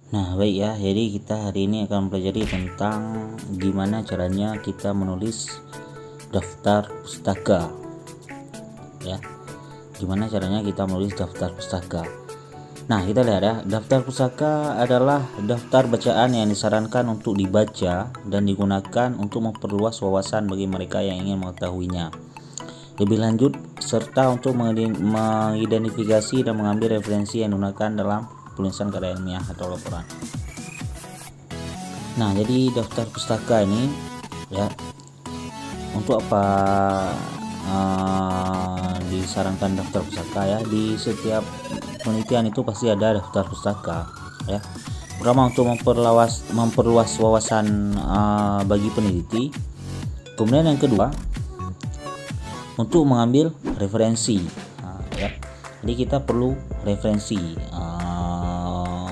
Nah, baik ya. Jadi kita hari ini akan mempelajari tentang gimana caranya kita menulis daftar pustaka. Ya. Gimana caranya kita menulis daftar pustaka. Nah, kita lihat ya. Daftar pustaka adalah daftar bacaan yang disarankan untuk dibaca dan digunakan untuk memperluas wawasan bagi mereka yang ingin mengetahuinya lebih lanjut, serta untuk mengidentifikasi dan mengambil referensi yang digunakan dalam penulisan karya ilmiah atau laporan. Nah, jadi daftar pustaka ini ya, untuk apa disarankan daftar pustaka ya? Di setiap penelitian itu pasti ada daftar pustaka ya. Pertama, untuk memperluas wawasan bagi peneliti. Kemudian yang kedua, untuk mengambil referensi ya. Jadi kita perlu referensi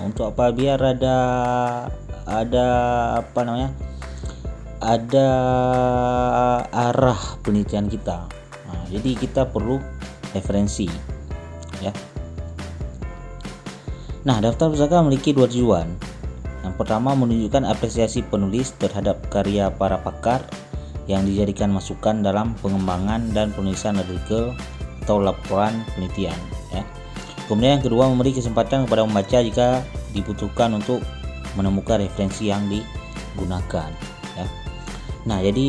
untuk apa? Biar ada apa namanya, ada arah penelitian kita. Jadi kita perlu referensi ya. Nah, daftar pustaka memiliki dua tujuan. Yang pertama, menunjukkan apresiasi penulis terhadap karya para pakar yang dijadikan masukan dalam pengembangan dan penulisan artikel atau laporan penelitian ya. Kemudian yang kedua, memberi kesempatan kepada pembaca jika dibutuhkan untuk menemukan referensi yang digunakan ya. Nah, jadi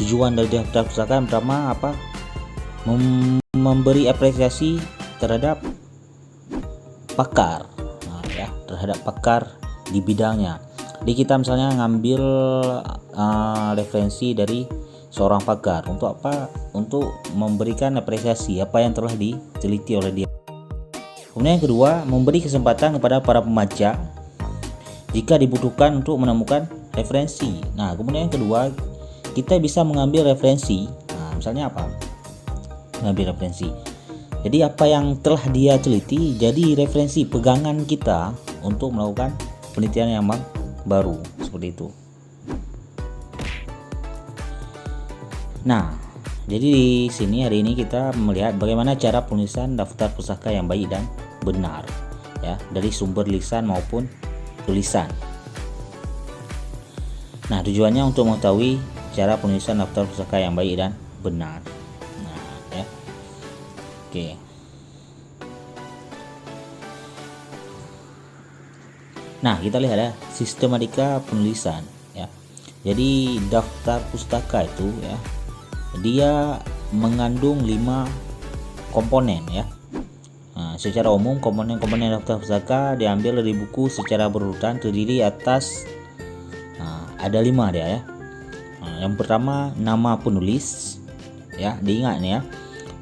tujuan dari daftar pustaka yang pertama apa? Memberi apresiasi terhadap pakar ya, terhadap pakar di bidangnya. Jadi kita misalnya ngambil referensi dari seorang pakar untuk apa? Untuk memberikan apresiasi apa yang telah diteliti oleh dia. Kemudian yang kedua, memberi kesempatan kepada para pembaca jika dibutuhkan untuk menemukan referensi. Nah, kemudian yang kedua, kita bisa mengambil referensi. Nah, misalnya apa? Mengambil referensi. Jadi apa yang telah dia teliti jadi referensi pegangan kita untuk melakukan penelitian yang baru, seperti itu. Nah, jadi di sini hari ini kita melihat bagaimana cara penulisan daftar pustaka yang baik dan benar ya, dari sumber lisan maupun tulisan. Nah, tujuannya untuk mengetahui cara penulisan daftar pustaka yang baik dan benar. Nah, ya. Oke. Nah, kita lihat ya, sistematika penulisan ya. Jadi daftar pustaka itu ya, dia mengandung 5 komponen ya. Nah, secara umum komponen-komponen daftar pustaka diambil dari buku secara berurutan, terdiri atas ada 5 dia ya. Yang pertama, nama penulis ya, diingat nih ya.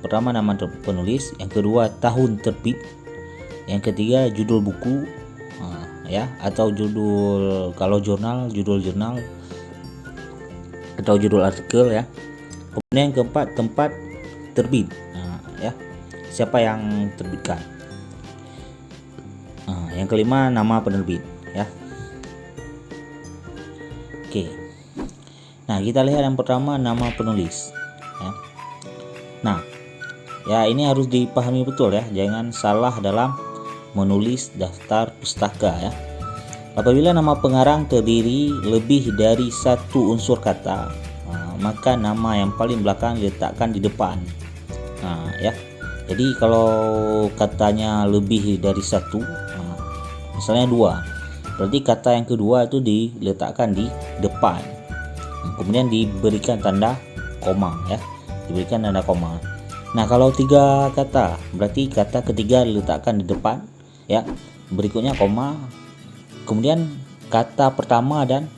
Pertama, nama penulis, yang kedua tahun terbit, yang ketiga judul buku ya, atau judul kalau jurnal, judul jurnal atau judul artikel ya. Kemudian yang keempat, tempat terbit ya, siapa yang terbitkan. Yang kelima, nama penerbit ya. Oke. Nah, kita lihat yang pertama, nama penulis ya. Nah, ya ini harus dipahami betul ya, jangan salah dalam menulis daftar pustaka ya. Apabila nama pengarang terdiri lebih dari satu unsur kata, maka nama yang paling belakang diletakkan di depan. Ya. Jadi kalau katanya lebih dari satu, misalnya 2, berarti kata yang kedua itu diletakkan di depan. Kemudian diberikan tanda koma ya, diberikan tanda koma. Nah, kalau 3 kata, berarti kata ketiga diletakkan di depan ya, berikutnya koma, kemudian kata pertama dan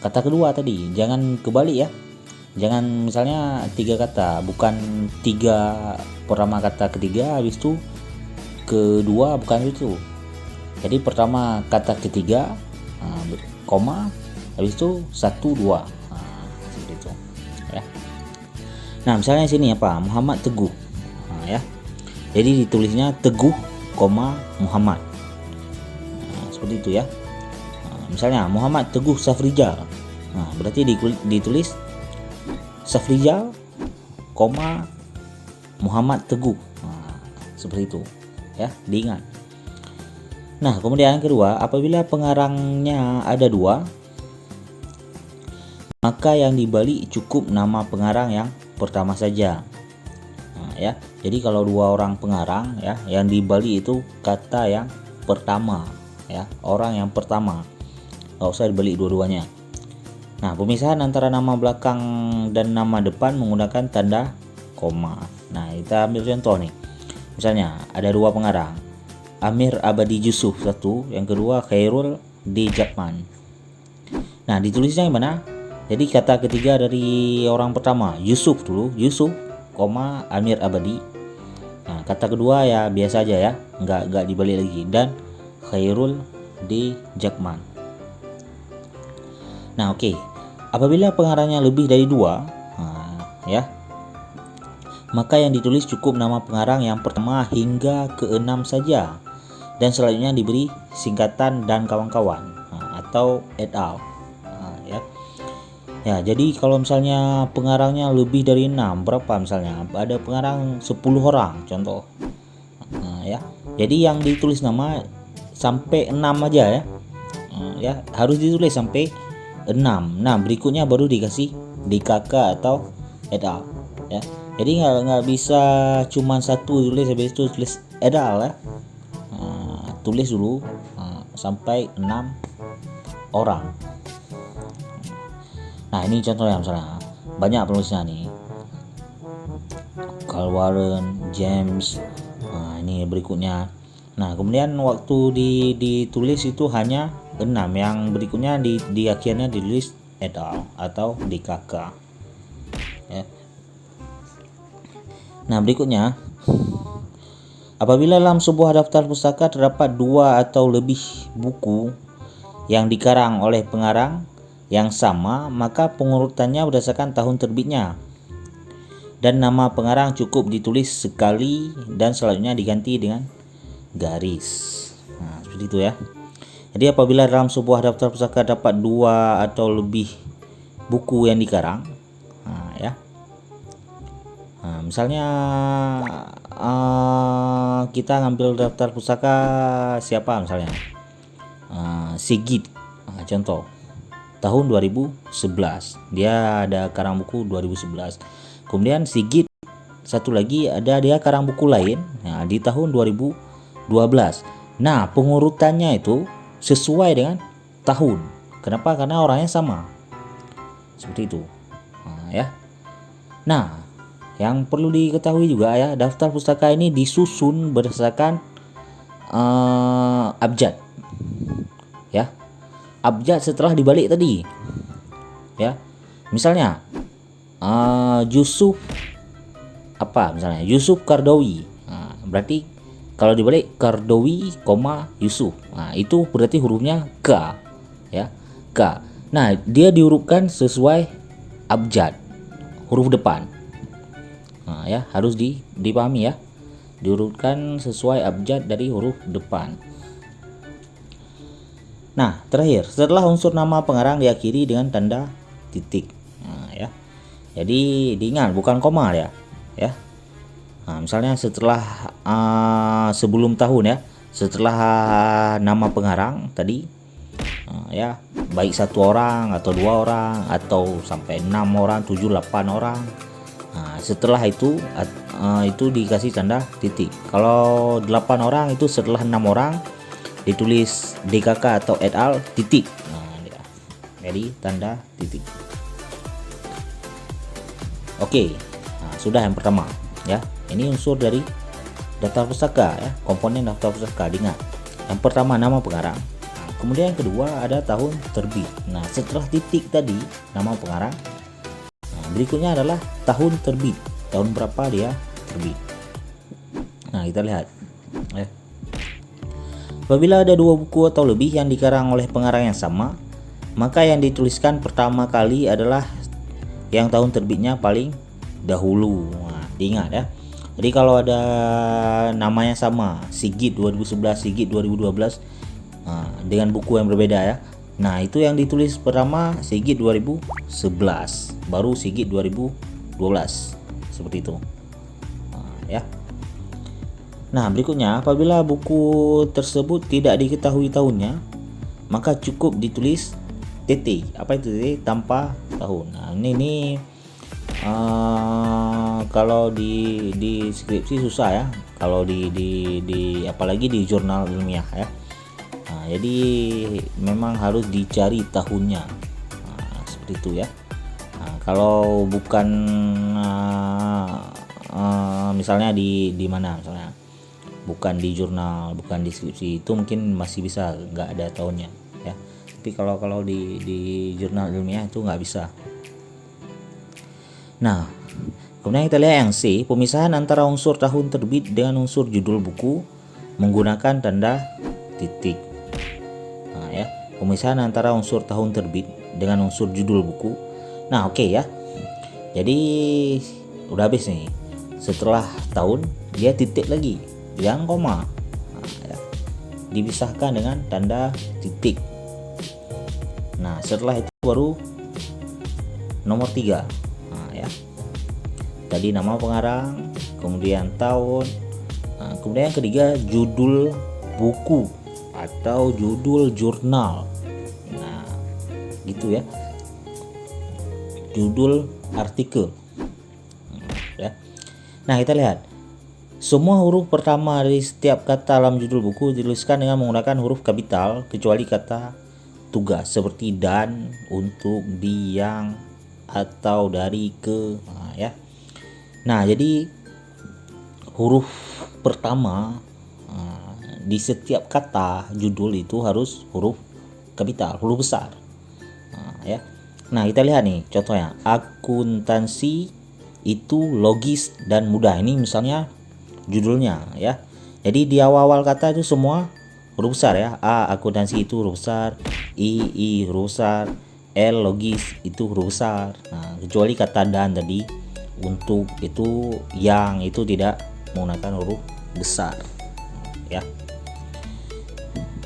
kata kedua tadi, jangan kebalik ya. Jangan misalnya 3 kata, bukan 3 pertama kata ketiga habis itu kedua, bukan itu. Jadi pertama kata ketiga koma, habis itu 1 2 seperti itu ya. Nah, misalnya sini apa? Muhammad Teguh ya. Jadi ditulisnya Teguh, Muhammad. Seperti itu ya. Misalnya Muhammad Teguh Safrijal. Nah, berarti ditulis Safrijal, Muhammad Teguh. Seperti itu ya, diingat. Nah, kemudian yang kedua, apabila pengarangnya ada dua, maka yang dibalik cukup nama pengarang yang pertama saja. Nah, ya. Jadi kalau dua orang pengarang ya, yang dibalik itu kata yang pertama ya, orang yang pertama. Nggak usah dibalik dua-duanya. Nah, pemisahan antara nama belakang dan nama depan menggunakan tanda koma. Nah, kita ambil contoh nih. Misalnya ada dua pengarang, Amir Abadi Yusuf satu, yang kedua Khairul D. Jakman. Nah, ditulisnya gimana? Jadi kata ketiga dari orang pertama, Yusuf dulu, Yusuf, koma Amir Abadi. Nah, kata kedua ya biasa aja ya, nggak dibalik lagi, dan Khairul D. Jakman. Nah, oke. Apabila pengarangnya lebih dari dua, ya, maka yang ditulis cukup nama pengarang yang pertama hingga ke-6 saja, dan selanjutnya diberi singkatan dan kawan-kawan atau et al. Ya. Ya, jadi kalau misalnya pengarangnya lebih dari 6, berapa misalnya? Ada pengarang 10 orang contoh. Ya. Jadi yang ditulis nama sampai 6 aja ya. Ya, harus ditulis sampai 6. Nah, berikutnya baru dikasih DKK atau et al. Ya. Jadi nggak bisa cuman satu tulis, habis itu tulis et al ya. Tulis dulu sampai 6 orang. Nah, ini contohnya misalnya banyak penulisnya nih, Carl Warren, James. Nah, ini berikutnya. Nah, kemudian waktu ditulis itu hanya 6, yang berikutnya di akhirnya ditulis et al atau DKK ya. Nah, berikutnya, apabila dalam sebuah daftar pustaka terdapat 2 atau lebih buku yang dikarang oleh pengarang yang sama, maka pengurutannya berdasarkan tahun terbitnya, dan nama pengarang cukup ditulis sekali dan selanjutnya diganti dengan garis. Nah, seperti itu ya. Jadi apabila dalam sebuah daftar pustaka dapat 2 atau lebih buku yang dikarang, ya. Nah, misalnya kita ngambil daftar pustaka siapa misalnya, Sigit, contoh tahun 2011, dia ada karang buku 2011. Kemudian Sigit satu lagi ada dia karang buku lain di tahun 2012. Nah, pengurutannya itu sesuai dengan tahun. Kenapa? Karena orangnya sama. Seperti itu. Ya. Nah, yang perlu diketahui juga ya, daftar pustaka ini disusun berdasarkan abjad. Ya. Abjad setelah dibalik tadi. Ya. Misalnya Yusuf apa misalnya? Yusuf Kardawi. Berarti kalau dibalik Kardawi, Yusuf. Nah, itu berarti hurufnya K, ya. K. Nah, dia diurutkan sesuai abjad, huruf depan. Nah, ya, harus dipahami ya. Diurutkan sesuai abjad dari huruf depan. Nah, terakhir, setelah unsur nama pengarang diakhiri dengan tanda titik. Nah, ya. Jadi diingat bukan koma ya. Ya. Nah, misalnya setelah sebelum tahun ya, setelah nama pengarang tadi, ya, baik 1 orang atau 2 orang atau sampai 6 orang, 7, 8 orang. Nah, setelah itu dikasih tanda titik. Kalau 8 orang itu setelah 6 orang ditulis DKK atau et al titik. Nah, jadi tanda titik. Oke. Nah, sudah yang pertama ya. Ini unsur dari daftar pustaka ya, komponen daftar pustaka. Diingat. Yang pertama nama pengarang. Nah, kemudian yang kedua ada tahun terbit. Nah, setelah titik tadi nama pengarang. Nah, berikutnya adalah tahun terbit. Tahun berapa dia terbit. Nah, kita lihat ya. Apabila ada 2 buku atau lebih yang dikarang oleh pengarang yang sama, maka yang dituliskan pertama kali adalah yang tahun terbitnya paling dahulu. Nah, diingat ya. Jadi kalau ada namanya sama, Sigit 2011, Sigit 2012, dengan buku yang berbeda ya. Nah, itu yang ditulis pertama Sigit 2011, baru Sigit 2012. Seperti itu. Ya. Nah, berikutnya apabila buku tersebut tidak diketahui tahunnya, maka cukup ditulis TT. Apa itu TT? Tanpa tahun. Nah, ini kalau di skripsi susah ya. Kalau di apalagi di jurnal ilmiah ya. Nah, jadi memang harus dicari tahunnya. Nah, seperti itu ya. Nah, kalau bukan misalnya di mana misalnya, bukan di jurnal, bukan di skripsi, itu mungkin masih bisa nggak ada tahunnya ya. Tapi kalau di jurnal ilmiah itu nggak bisa. Nah, kemudian kita lihat yang C, pemisahan antara unsur tahun terbit dengan unsur judul buku menggunakan tanda titik. Nah ya, pemisahan antara unsur tahun terbit dengan unsur judul buku. Nah oke ya, jadi udah habis nih. Setelah tahun dia titik lagi, yang koma. Nah, ya, dipisahkan dengan tanda titik. Nah setelah itu baru nomor 3. Nah ya, tadi nama pengarang, kemudian tahun, nah, kemudian yang ketiga judul buku atau judul jurnal. Nah gitu ya, judul artikel ya. Nah kita lihat, semua huruf pertama dari setiap kata dalam judul buku dituliskan dengan menggunakan huruf kapital kecuali kata tugas seperti dan, untuk, di, yang, atau, dari, ke. Nah ya, nah jadi huruf pertama di setiap kata judul itu harus huruf kapital, huruf besar. Nah ya, nah kita lihat nih contohnya, akuntansi itu logis dan mudah. Ini misalnya judulnya ya. Jadi di awal-awal kata itu semua huruf besar ya. A, akuntansi itu huruf besar, I huruf besar, L logis itu huruf besar. Nah, kecuali kata dan tadi, untuk itu, yang itu tidak menggunakan huruf besar ya.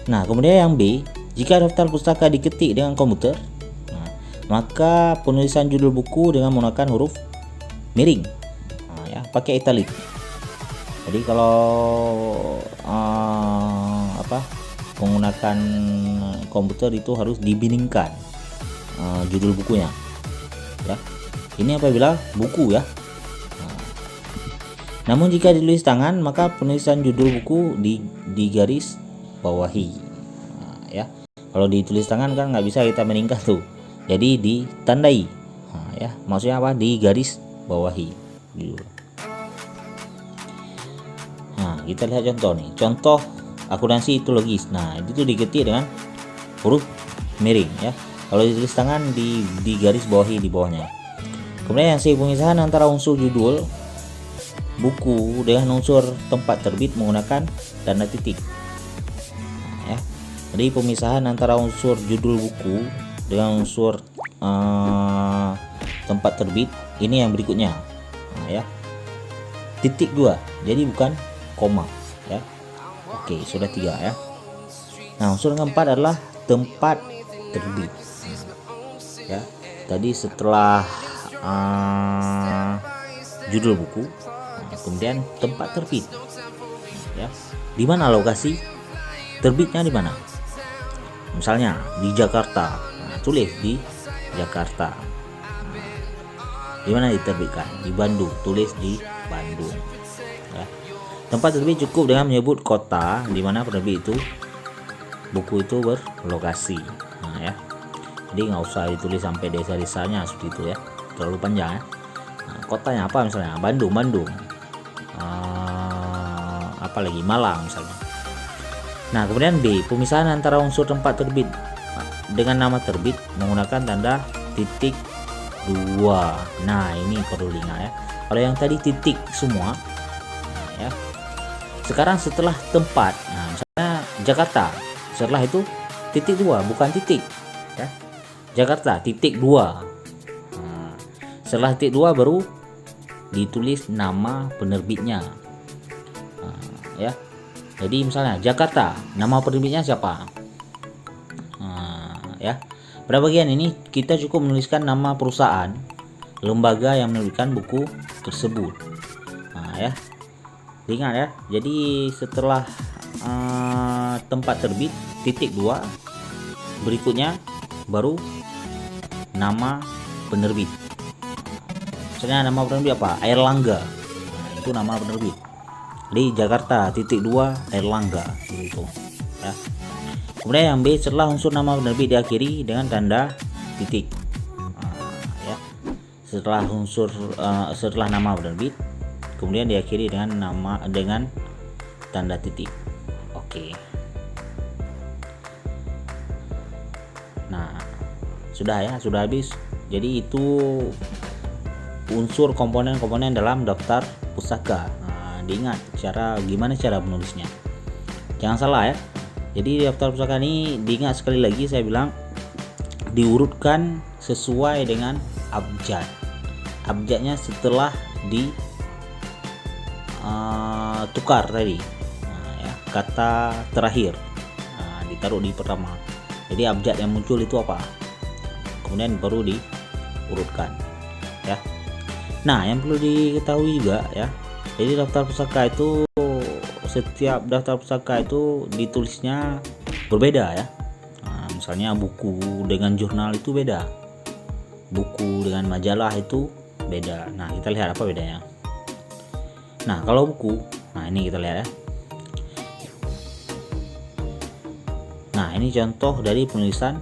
Nah, kemudian yang B, jika daftar pustaka diketik dengan komputer, maka penulisan judul buku dengan menggunakan huruf miring. Nah, ya, pakai italik. Jadi kalau menggunakan komputer itu harus dibiningkan judul bukunya ya. Ini apabila buku ya. Namun jika ditulis tangan, maka penulisan judul buku di garis bawahi. Nah, ya. Kalau ditulis tangan kan nggak bisa kita meningkat tuh. Jadi ditandai. Nah, ya. Maksudnya apa? Di garis bawahi. Nah, kita lihat contoh nih. Contoh akuntansi itu logis. Nah, itu diketik dengan huruf miring ya. Kalau ditulis tangan di garis bawahi di bawahnya. Kemudian yang C, pemisahan antara unsur judul buku dengan unsur tempat terbit menggunakan tanda titik. Nah, ya. Jadi pemisahan antara unsur judul buku dengan unsur tempat terbit ini yang berikutnya. Nah, ya. Titik 2. Jadi bukan koma ya. Oke, sudah 3 ya. Nah, unsur yang keempat adalah tempat terbit. Ya. Tadi setelah judul buku, kemudian tempat terbit ya. Di mana lokasi terbitnya, di mana? Misalnya di Jakarta. Nah, tulis di Jakarta. Di mana diterbitkan? Di Bandung. Tulis di Bandung ya. Tempat terbit cukup dengan menyebut kota di mana penerbit itu buku itu berlokasi. Nah ya, jadi nggak usah ditulis sampai desa-desanya seperti itu ya, terlalu panjang ya. Nah, kotanya apa misalnya? Bandung, apalagi Malang misalnya. Nah kemudian B, pemisahan antara unsur tempat terbit dengan nama terbit menggunakan tanda titik 2. Nah ini perlu diingat ya. Kalau yang tadi titik semua, nah, ya. Sekarang setelah tempat, nah misalnya Jakarta, setelah itu titik 2, bukan titik ya. Jakarta titik 2. Nah, setelah titik 2 baru ditulis nama penerbitnya. Nah, ya. Jadi misalnya Jakarta, nama penerbitnya siapa? Nah, ya. Pada bagian ini kita cukup menuliskan nama perusahaan, lembaga yang menerbitkan buku tersebut. Nah, ya. Diingat ya. Jadi setelah tempat terbit titik 2, berikutnya baru nama penerbit. Misalnya nama penerbit apa? Airlangga. Nah, itu nama penerbit. Di Jakarta titik 2 Airlangga begitu ya. Kemudian yang B, setelah unsur nama penerbit diakhiri dengan tanda titik. Ya. Setelah nama penerbit kemudian diakhiri dengan tanda titik. Oke. Nah, sudah ya, sudah habis. Jadi itu unsur komponen-komponen dalam daftar pustaka. Nah, diingat gimana cara menulisnya. Jangan salah ya. Jadi daftar pustaka ini diingat sekali lagi, saya bilang diurutkan sesuai dengan abjad. Abjadnya setelah di tukar tadi. Nah, ya, kata terakhir ditaruh di pertama. Jadi abjad yang muncul itu apa? Kemudian baru diurutkan ya. Nah, yang perlu diketahui juga ya, jadi daftar pustaka itu, setiap daftar pustaka itu ditulisnya berbeda ya. Nah, misalnya buku dengan jurnal itu beda, buku dengan majalah itu beda. Nah, kita lihat apa bedanya. Nah, kalau buku, nah ini kita lihat ya. Nah, ini contoh dari penulisan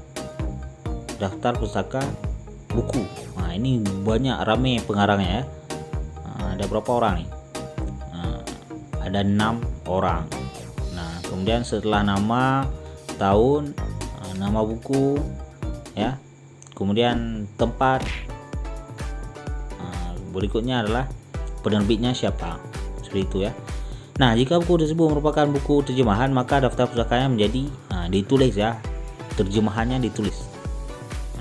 daftar pustaka buku. Nah, ini banyak, rame pengarangnya ya. Nah, ada berapa orang nih? Nah, ada 6 orang. Nah, kemudian setelah nama, tahun, nama buku ya, kemudian tempat, berikutnya adalah penerbitnya siapa, seperti itu ya. Nah, jika buku tersebut merupakan buku terjemahan, maka daftar pustakanya menjadi ditulis ya, terjemahannya ditulis.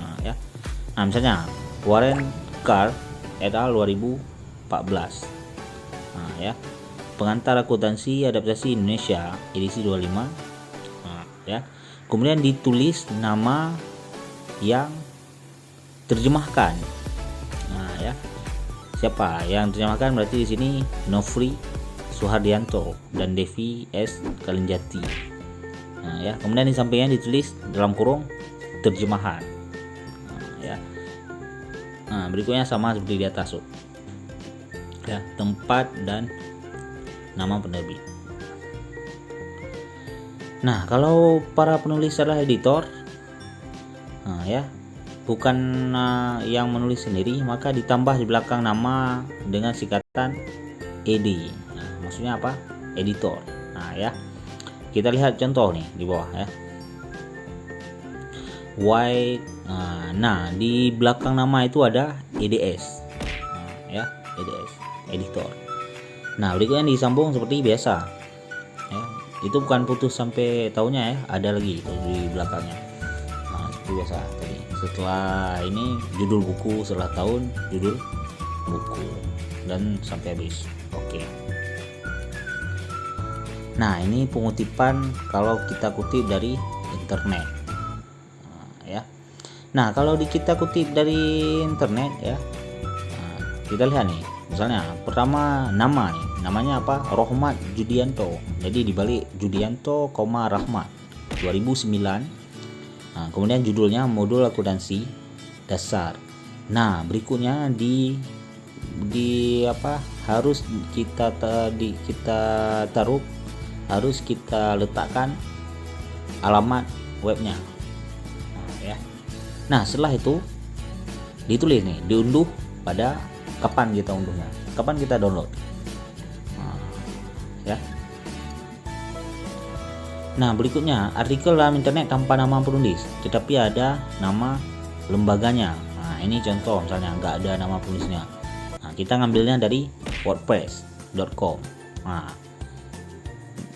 Nah, ya. Nah, misalnya Warren Carr et al 2014. Nah, ya. Pengantar akuntansi adaptasi Indonesia edisi 25. Nah, ya. Kemudian ditulis nama yang terjemahkan. Nah, ya. Siapa yang terjemahkan? Berarti di sini Nofri Suhardianto dan Devi S. Kalinjati. Nah, ya. Kemudian di sampingnya ditulis dalam kurung terjemahan. Nah, ya. Nah, berikutnya sama seperti di atas, ya, tempat dan nama penerbit. Nah, kalau para penulis adalah editor, nah, ya, bukan yang menulis sendiri, maka ditambah di belakang nama dengan singkatan ed. Nah, maksudnya apa? Editor. Nah, ya, kita lihat contoh nih di bawah ya. White. Nah, di belakang nama itu ada eds. Nah, ya, eds, editor. Nah, berikutnya disambung seperti biasa. Ya, itu bukan putus sampai tahunnya ya, ada lagi itu di belakangnya. Nah, seperti biasa tadi. Setelah ini judul buku, setelah tahun judul buku, dan sampai habis. Oke. Nah, ini pengutipan kalau kita kutip dari internet. Ya. Nah, kalau kita kutip dari internet ya, kita lihat nih, misalnya pertama nama nih, namanya apa? Rohmat Judianto. Jadi dibalik Judianto, Rahmat 2009. Nah, kemudian judulnya modul akuntansi dasar. Nah, berikutnya di apa? Harus kita taruh, harus kita letakkan alamat webnya. Nah, setelah itu ditulis nih, diunduh pada kapan kita unduhnya, kapan kita download. Ya. Nah, berikutnya artikel dalam internet tanpa nama penulis, tetapi ada nama lembaganya. Nah, ini contoh misalnya nggak ada nama penulisnya. Nah, kita ngambilnya dari wordpress.com. Nah,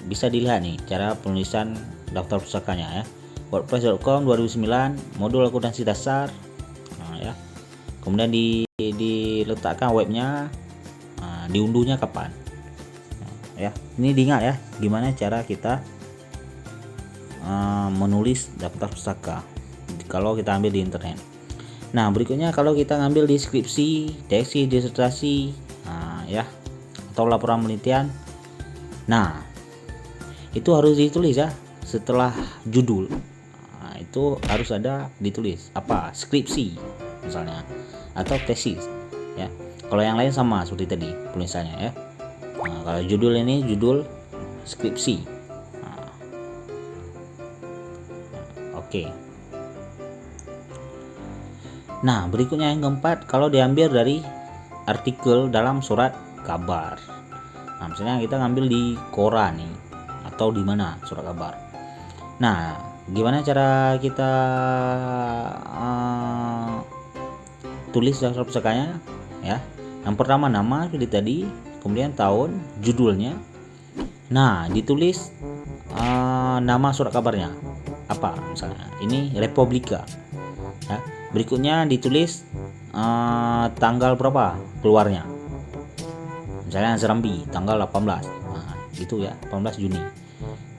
bisa dilihat nih cara penulisan daftar pustakanya ya. wordpress.com 2009 modul akuntansi dasar. Nah, ya. Kemudian diletakkan webnya, diunduhnya kapan. Nah, ya. Ini diingat ya, gimana cara kita menulis daftar pustaka kalau kita ambil di internet. Nah, berikutnya kalau kita ngambil di skripsi, tesis, disertasi, ya, atau laporan penelitian, Nah, itu harus ditulis ya setelah judul. Nah, itu harus ada ditulis apa, skripsi misalnya atau tesis ya. Kalau yang lain sama seperti tadi tulisannya ya. Nah, kalau judul ini judul skripsi. Nah, oke. Nah, berikutnya yang keempat, kalau diambil dari artikel dalam surat kabar. Nah, misalnya kita ngambil di koran nih atau di mana surat kabar. Nah, gimana cara kita tulis dalam pusakanya ya? Yang pertama nama seperti tadi, kemudian tahun, judulnya. Nah, ditulis nama surat kabarnya apa, misalnya ini Republika ya. Berikutnya ditulis tanggal berapa keluarnya, misalnya Serambi tanggal 18. Nah, gitu ya, 18 Juni.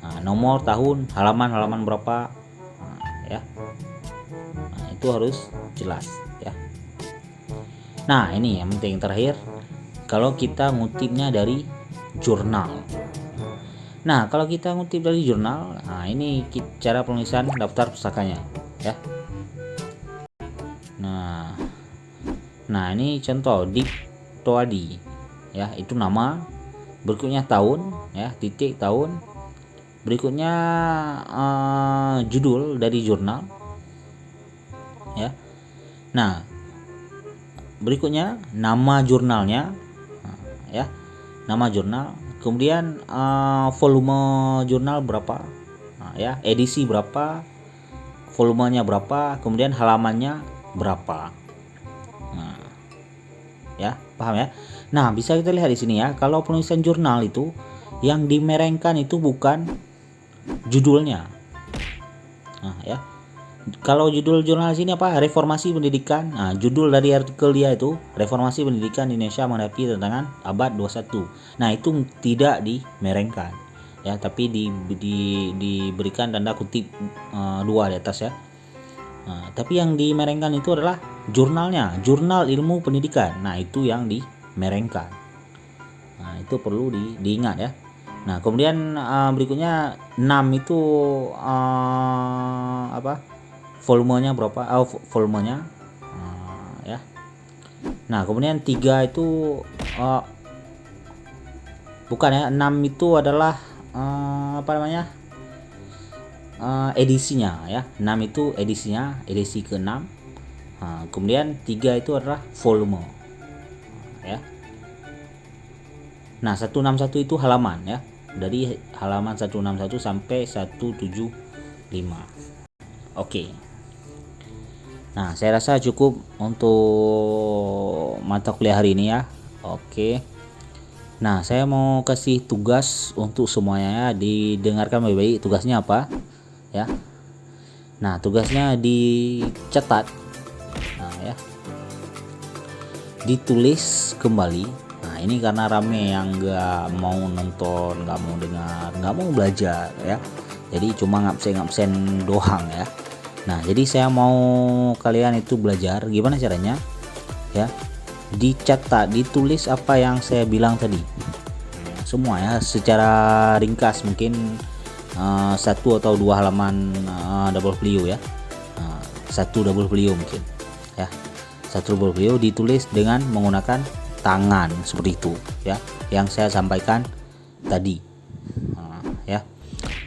Nah, nomor, tahun, halaman berapa. Nah, ya. Nah, itu harus jelas ya. Nah, ini yang penting terakhir, kalau kita ngutipnya dari jurnal. Nah, kalau kita ngutip dari jurnal, nah ini cara penulisan daftar pusakanya ya. Nah, ini contoh Diptoadi ya, itu nama, berikutnya tahun ya, titik tahun, berikutnya judul dari jurnal ya. Nah, berikutnya nama jurnalnya ya, nama jurnal, kemudian volume jurnal berapa ya, edisi berapa, volumenya berapa, kemudian halamannya berapa. Nah, ya, paham ya. Nah, bisa kita lihat di sini ya, kalau penulisan jurnal itu yang dimerengkan itu bukan judulnya. Nah, ya. Kalau judul jurnal sini apa? Reformasi Pendidikan. Nah, judul dari artikel dia itu Reformasi Pendidikan Indonesia menghadapi tantangan abad 21. Nah, itu tidak dimerengkan ya, tapi diberikan tanda kutip 2 di atas ya. Nah, tapi yang dimerengkan itu adalah jurnalnya, Jurnal Ilmu Pendidikan. Nah, itu yang dimerengkan. Nah, itu perlu diingat ya. Nah, kemudian berikutnya 6 itu apa? Volumenya berapa? Volumenya ya. Nah, kemudian 3 itu bukan ya, 6 itu adalah apa namanya? Edisinya ya. 6 itu edisinya, edisi ke-6. Nah, kemudian 3 itu adalah volume ya. Nah, 161 itu halaman ya, dari halaman 161 sampai 175. Oke. Nah, saya rasa cukup untuk mata kuliah hari ini ya. Oke. Nah, saya mau kasih tugas untuk semuanya ya, didengarkan baik-baik tugasnya apa ya. Nah, tugasnya dicatat, nah ya, ditulis kembali. Nah, ini karena rame yang nggak mau nonton, nggak mau dengar, nggak mau belajar ya, jadi cuma ngabsen doang ya. Nah, jadi saya mau kalian itu belajar gimana caranya ya, dicatat, ditulis apa yang saya bilang tadi semua ya, secara ringkas, mungkin 1 atau 2 halaman double folio ya, 1 double folio mungkin ya, 1 double folio ditulis dengan menggunakan tangan seperti itu ya, yang saya sampaikan tadi ya.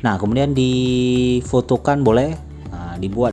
Nah, kemudian difotokan boleh, dibuat